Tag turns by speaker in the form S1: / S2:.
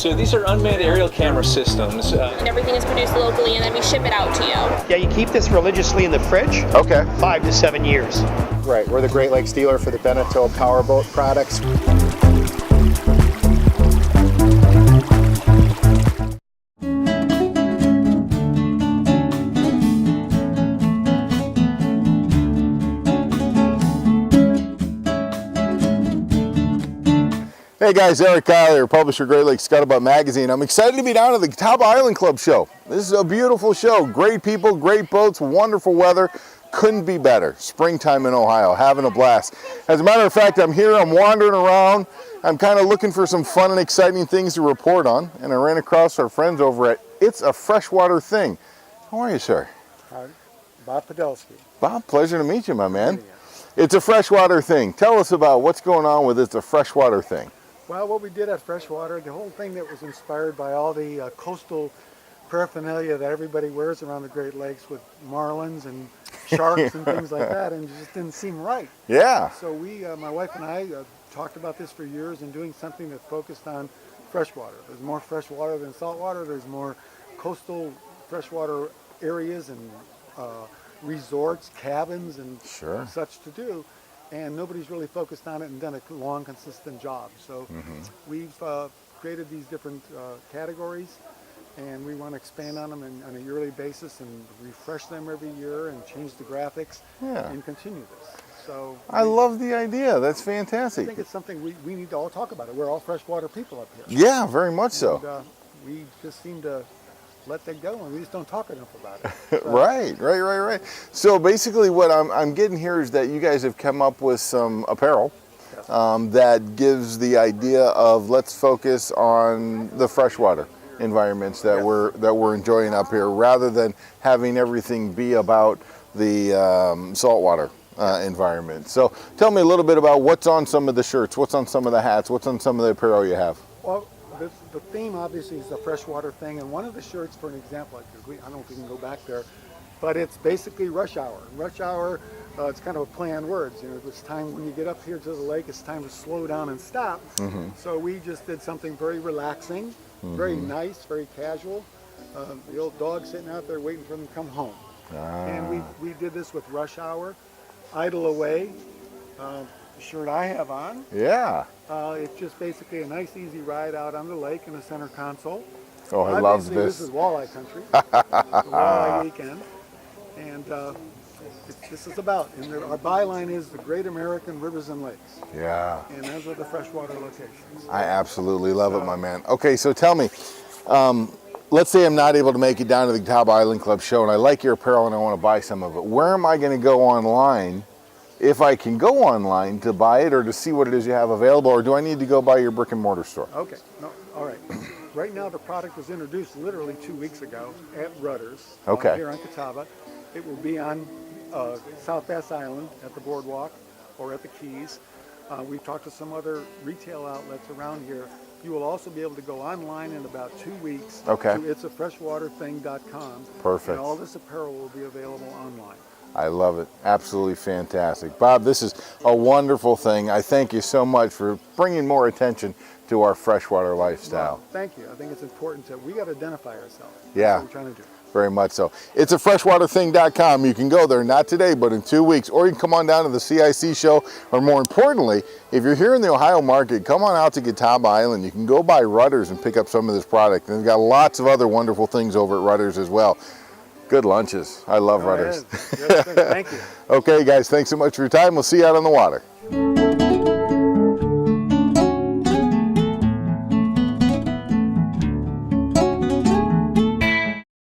S1: So these are unmanned aerial camera systems.
S2: And everything is produced locally, and then we ship it out to you.
S3: Yeah, you keep this religiously in the fridge.
S4: Okay.
S3: 5 to 7 years.
S5: Right, we're the Great Lakes dealer for the Beneteau powerboat products.
S4: Hey guys, Erik here, publisher, Great Lakes Scuttlebutt magazine. I'm excited to be down at the Catawba Island Club show. This is a beautiful show. Great people, great boats, wonderful weather. Couldn't be better. Springtime in Ohio, having a blast. As a matter of fact, I'm here, I'm wandering around. I'm kind of looking for some fun and exciting things to report on. And I ran across our friends over at It's a Freshwater Thing. How are you, sir?
S6: Hi, Bob Pudelski.
S4: Bob, pleasure to meet you, my man. It's a Freshwater Thing. Tell us about what's going on with It's a Freshwater Thing.
S6: Well, what we did at Freshwater, the whole thing that was inspired by all the coastal paraphernalia that everybody wears around the Great Lakes with marlins and sharks and things like that, and it just didn't seem right.
S4: Yeah.
S6: So we, my wife and I, talked about this for years and doing something that focused on freshwater. There's more freshwater than saltwater. There's more coastal freshwater areas and resorts, cabins, and such to do. And nobody's really focused on it and done a long, consistent job. So we've created these different categories, and we want to expand on them on a yearly basis and refresh them every year and change the graphics and continue this. So
S4: I love the idea. That's fantastic.
S6: I think it's something we need to all talk about it. We're all freshwater people up here.
S4: Yeah, very much so.
S6: And, we just seem to let that go, and we just don't talk enough about it. So,
S4: Right. So basically what I'm getting here is that you guys have come up with some apparel that gives the idea of let's focus on the freshwater environments that we're enjoying up here, rather than having everything be about the saltwater environment. So tell me a little bit about what's on some of the shirts, what's on some of the hats, what's on some of the apparel you have.
S6: Well, the theme obviously is the freshwater thing, and one of the shirts, for an example, I don't know if we can go back there, but it's basically rush hour. Rush hour, it's kind of a play on words. You know, it's time when you get up here to the lake, it's time to slow down and stop. So we just did something very relaxing, very nice, very casual. The old dog sitting out there waiting for them to come home. And we did this with rush hour, idle away. The shirt I have on.
S4: Yeah.
S6: It's just basically a nice, easy ride out on the lake in the center console.
S4: Oh, I love this.
S6: This is walleye country. Walleye weekend. And this is about, and our byline is the Great American Rivers and Lakes.
S4: Yeah.
S6: And those are the freshwater locations.
S4: I absolutely love it, my man. Okay, so tell me, let's say I'm not able to make it down to the Catawba Island Club show, and I like your apparel and I want to buy some of it. Where am I going to go online, if I can go online, to buy it or to see what it is you have available, or do I need to go by your brick and mortar store?
S6: Okay, no, all right. Right now the product was introduced literally 2 weeks ago at Rutter's here on Catawba. It will be on South Bass Island at the boardwalk or at the Keys. We've talked to some other retail outlets around here. You will also be able to go online in about 2 weeks to itsafreshwaterthing.com.
S4: Perfect.
S6: And all this apparel will be available online.
S4: I love it. Absolutely fantastic. Bob, this is a wonderful thing. I thank you so much for bringing more attention to our freshwater lifestyle.
S6: Well, thank you. I think it's important that we got to identify ourselves.
S4: Yeah.
S6: That's what we're trying to do.
S4: Very much so. It's a freshwaterthing.com. You can go there, not today, but in 2 weeks, or you can come on down to the CIC show, or more importantly, if you're here in the Ohio market, come on out to Catawba Island. You can go by Rutter's and pick up some of this product. And they've got lots of other wonderful things over at Rutter's as well. Good lunches. I love Rutter's.
S6: Thank you.
S4: Okay, guys, thanks so much for your time. We'll see you out on the water.